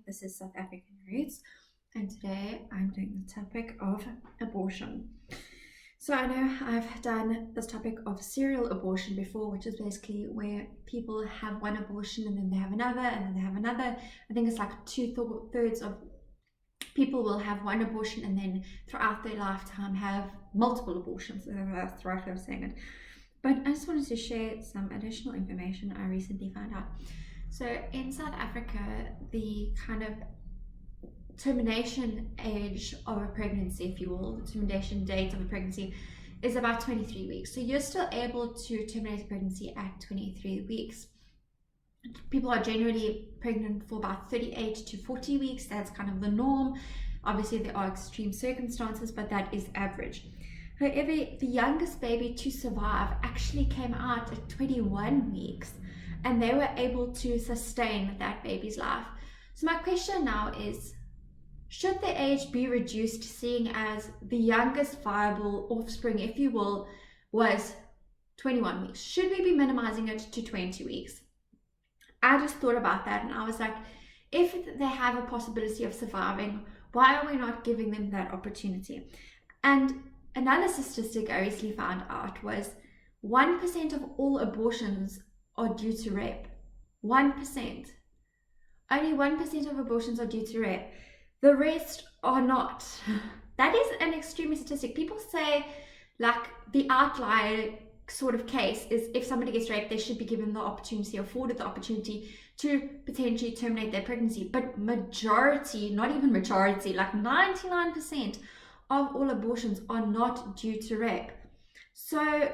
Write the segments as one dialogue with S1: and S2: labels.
S1: This is South African Roots, and today I'm doing the topic of abortion. So I know I've done this topic of serial abortion before, which is basically where people have one abortion and then they have another and then they have another. I think it's like two-thirds of people will have one abortion and then throughout their lifetime have multiple abortions. That's the right way of saying it. But I just wanted to share some additional information I recently found out. So in South Africa, the kind of termination age of a pregnancy, if you will, the termination date of a pregnancy is about 23 weeks. So you're still able to terminate a pregnancy at 23 weeks. People are generally pregnant for about 38 to 40 weeks. That's kind of the norm. Obviously, there are extreme circumstances, but that is average. However, the youngest baby to survive actually came out at 21 weeks, and they were able to sustain that baby's life. So my question now is, should the age be reduced, seeing as the youngest viable offspring, if you will, was 21 weeks? Should we be minimizing it to 20 weeks? I just thought about that and I was like, if they have a possibility of surviving, why are we not giving them that opportunity? And another statistic I recently found out was 1% of all abortions are due to rape. 1%. Only 1% of abortions are due to rape. The rest are not. That is an extreme statistic. People say like the outlier sort of case is if somebody gets raped, they should be given the opportunity, afforded the opportunity to potentially terminate their pregnancy. But majority, not even majority, like 99% of all abortions are not due to rape. So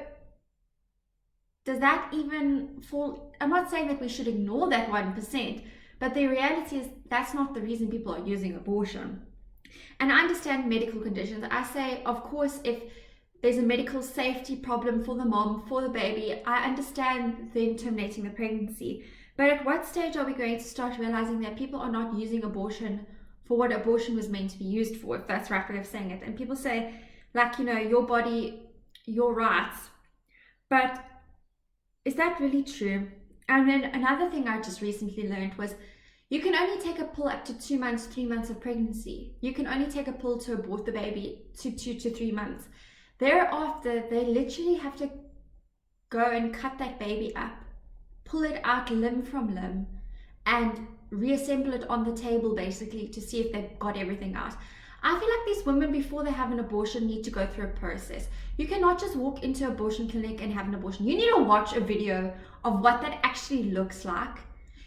S1: does that even fall? I'm not saying that we should ignore that 1%, but the reality is that's not the reason people are using abortion. And I understand medical conditions. I say, of course, if there's a medical safety problem for the mom, for the baby, I understand them terminating the pregnancy. But at what stage are we going to start realizing that people are not using abortion for what abortion was meant to be used for, if that's the right way of saying it? And people say, like, your body, your rights. But is that really true? And then another thing I just recently learned was you can only take a pill up to 2 months, 3 months of pregnancy. You can only take a pill to abort the baby to 2 to 3 months. Thereafter, they literally have to go and cut that baby up, pull it out limb from limb, and reassemble it on the table basically to see if they've got everything out. I feel like these women, before they have an abortion, need to go through a process. You cannot just walk into an abortion clinic and have an abortion. You need to watch a video of what that actually looks like.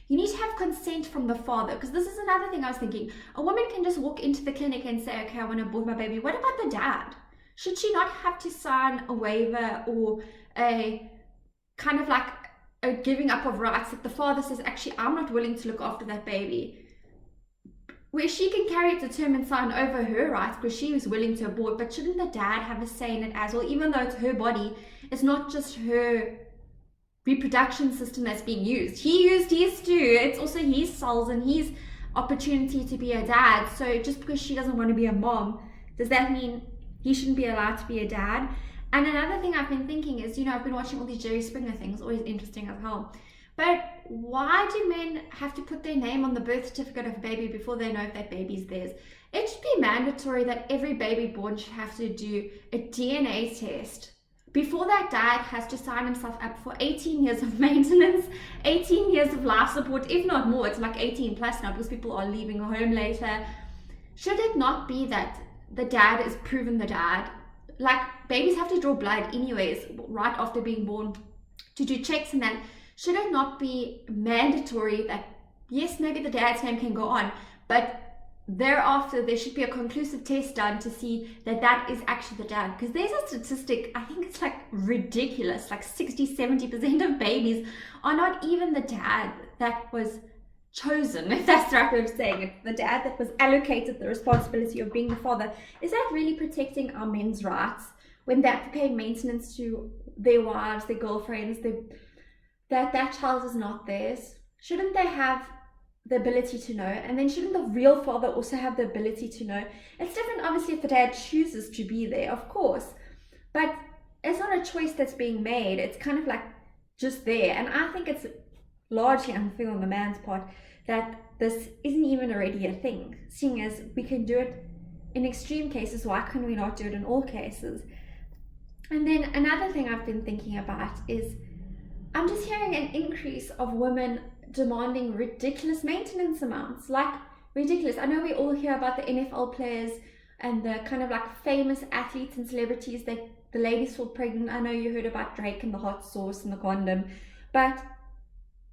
S1: You need to have consent from the father, because this is another thing I was thinking. A woman can just walk into the clinic and say, okay, I want to abort my baby. What about the dad? Should she not have to sign a waiver or a kind of like a giving up of rights that the father says, actually, I'm not willing to look after that baby, where she can carry it to term and sign over her rights because she was willing to abort? But shouldn't the dad have a say in it as well, even though it's her body? It's not just her reproduction system that's being used. He used his too. It's also his cells and his opportunity to be a dad. So just because she doesn't want to be a mom, does that mean he shouldn't be allowed to be a dad? And another thing I've been thinking is, I've been watching all these Jerry Springer things, always interesting as hell. But why do men have to put their name on the birth certificate of a baby before they know if that baby's theirs? It should be mandatory that every baby born should have to do a DNA test. Before that dad has to sign himself up for 18 years of maintenance, 18 years of life support, if not more. It's like 18 plus now because people are leaving home later. Should it not be that the dad is proven the dad? Like, babies have to draw blood anyways, right after being born, to do checks and that. Should it not be mandatory that, yes, maybe the dad's name can go on, but thereafter there should be a conclusive test done to see that that is actually the dad? Because there's a statistic, I think it's like ridiculous, like 60-70% of babies are not even the dad that was chosen, if that's the right way of saying it, the dad that was allocated the responsibility of being the father. Is that really protecting our men's rights when they have to pay maintenance to their wives, their girlfriends, that child is not theirs? Shouldn't they have the ability to know? And then shouldn't the real father also have the ability to know? It's different obviously if the dad chooses to be there, of course, but it's not a choice that's being made. It's kind of like just there. And I think it's largely unfair on the man's part that this isn't even already a thing, seeing as we can do it in extreme cases. Why can we not do it in all cases? And then another thing I've been thinking about is I'm just hearing an increase of women demanding ridiculous maintenance amounts, like ridiculous. I know we all hear about the NFL players and the kind of like famous athletes and celebrities that the ladies fall pregnant. I know you heard about Drake and the hot sauce and the condom, but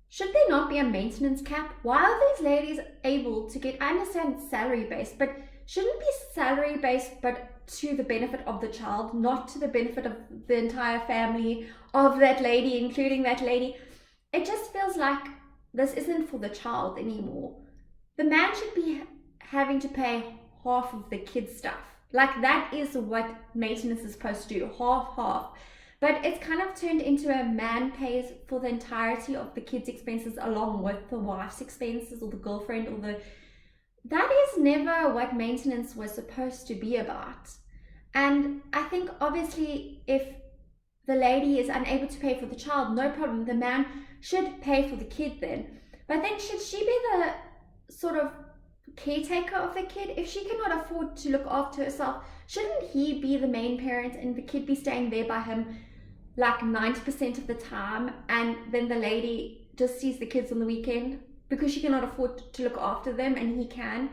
S1: should there not be a maintenance cap? Why are these ladies able to get, I understand salary based, but shouldn't it be salary based but to the benefit of the child, not to the benefit of the entire family of that lady, including that lady? It just feels like this isn't for the child anymore. The man should be having to pay half of the kids' stuff. Like, that is what maintenance is supposed to do, half. But it's kind of turned into a man pays for the entirety of the kids' expenses along with the wife's expenses or the girlfriend or the... That is never what maintenance was supposed to be about. And I think obviously if the lady is unable to pay for the child, no problem, the man should pay for the kid then. But then should she be the sort of caretaker of the kid? If she cannot afford to look after herself, shouldn't he be the main parent and the kid be staying there by him like 90% of the time, and then the lady just sees the kids on the weekend because she cannot afford to look after them and he can?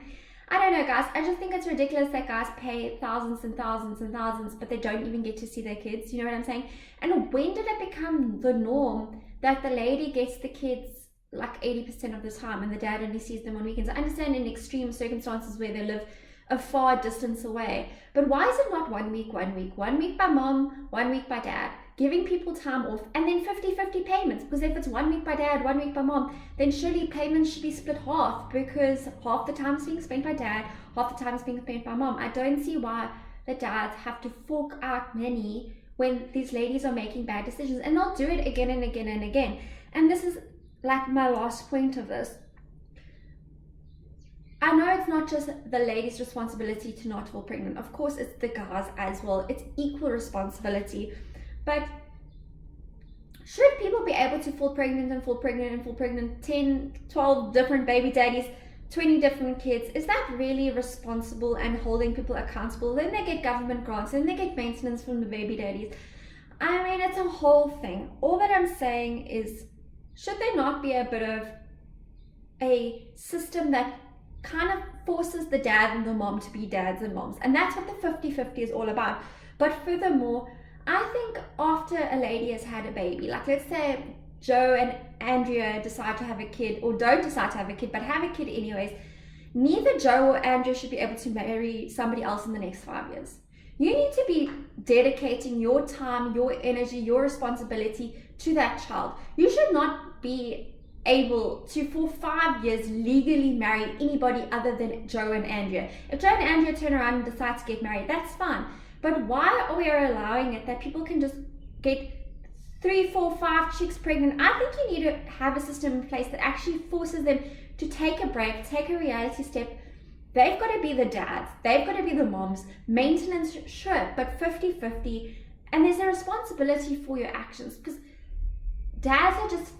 S1: I don't know, guys. I just think it's ridiculous that guys pay thousands and thousands and thousands but they don't even get to see their kids. You know what I'm saying? And when did it become the norm that the lady gets the kids like 80% of the time and the dad only sees them on weekends? I understand in extreme circumstances where they live a far distance away, but why is it not 1 week, 1 week, 1 week by mom, 1 week by dad, giving people time off, and then 50-50 payments? Because if it's 1 week by dad, 1 week by mom, then surely payments should be split half, because half the time is being spent by dad, half the time is being spent by mom. I don't see why the dads have to fork out money when these ladies are making bad decisions, and they'll do it again and again and again. And this is like my last point of this. I know it's not just the lady's responsibility to not fall pregnant. Of course, it's the guys as well. It's equal responsibility. But should people be able to fall pregnant and fall pregnant and fall pregnant, 10, 12 different baby daddies, 20 different kids? Is that really responsible and holding people accountable? Then they get government grants, then they get maintenance from the baby daddies. I mean, it's a whole thing. All that I'm saying is, should there not be a bit of a system that kind of forces the dad and the mom to be dads and moms? And that's what the 50-50 is all about. But furthermore, I think after a lady has had a baby, like let's say Joe and Andrea decide to have a kid, or don't decide to have a kid, but have a kid anyways, neither Joe or Andrea should be able to marry somebody else in the next 5 years. You need to be dedicating your time, your energy, your responsibility to that child. You should not be able to for 5 years legally marry anybody other than Joe and Andrea. If Joe and Andrea turn around and decide to get married, that's fine. But why are we allowing it that people can just get 3, 4, 5 chicks pregnant? I think you need to have a system in place that actually forces them to take a break, take a reality step. They've got to be the dads, they've got to be the moms. Maintenance, sure, but 50-50. And there's a responsibility for your actions, because dads are just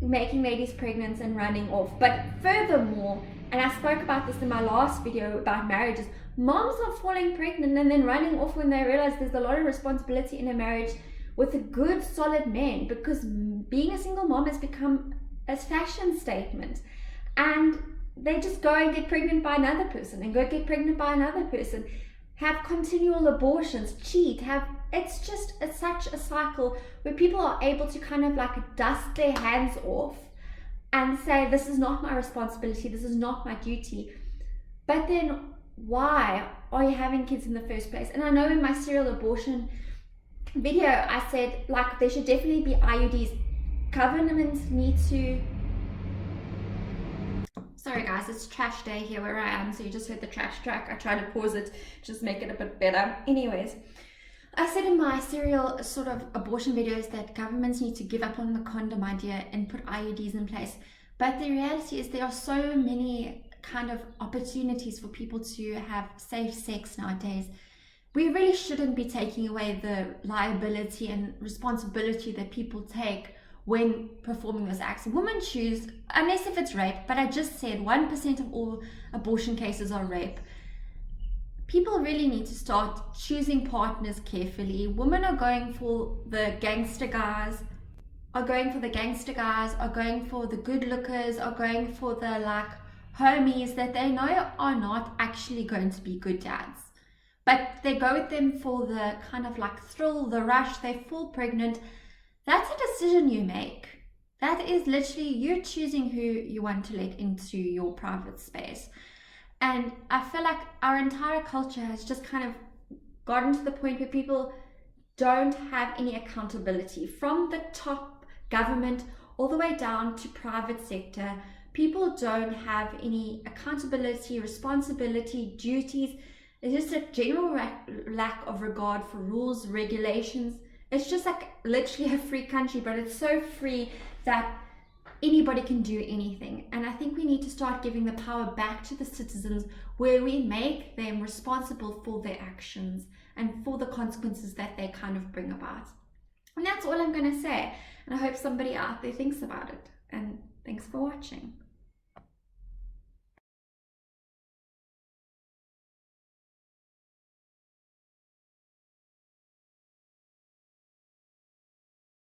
S1: making ladies pregnant and running off. But furthermore, and I spoke about this in my last video about marriages, moms are falling pregnant and then running off when they realize there's a lot of responsibility in a marriage with a good solid man, because being a single mom has become a fashion statement, and they just go and get pregnant by another person and go get pregnant by another person, have continual abortions, cheat, it's such a cycle where people are able to kind of like dust their hands off and say, this is not my responsibility, this is not my duty. But then why are you having kids in the first place? And I know in my serial abortion video I said like there should definitely be IUDs. Governments need to... Sorry guys, it's trash day here where I am, so you just heard the trash truck. I tried to pause it, just make it a bit better. Anyways, I said in my serial sort of abortion videos that governments need to give up on the condom idea and put IUDs in place. But the reality is there are so many kind of opportunities for people to have safe sex nowadays. We really shouldn't be taking away the liability and responsibility that people take when performing those acts. Women choose, unless if it's rape, but I just said 1% of all abortion cases are rape. People really need to start choosing partners carefully. Women are going for the gangster guys, are going for the good lookers, are going for the like homies that they know are not actually going to be good dads. But they go with them for the kind of like thrill, the rush, they fall pregnant. That's a decision you make. That is literally you choosing who you want to let into your private space. And I feel like our entire culture has just kind of gotten to the point where people don't have any accountability from the top government all the way down to private sector. People don't have any accountability, responsibility, duties. It's just a general lack of regard for rules, regulations. It's just like literally a free country, but it's so free that anybody can do anything. And I think we need to start giving the power back to the citizens, where we make them responsible for their actions and for the consequences that they kind of bring about. And that's all I'm going to say. And I hope somebody out there thinks about it. And thanks for watching.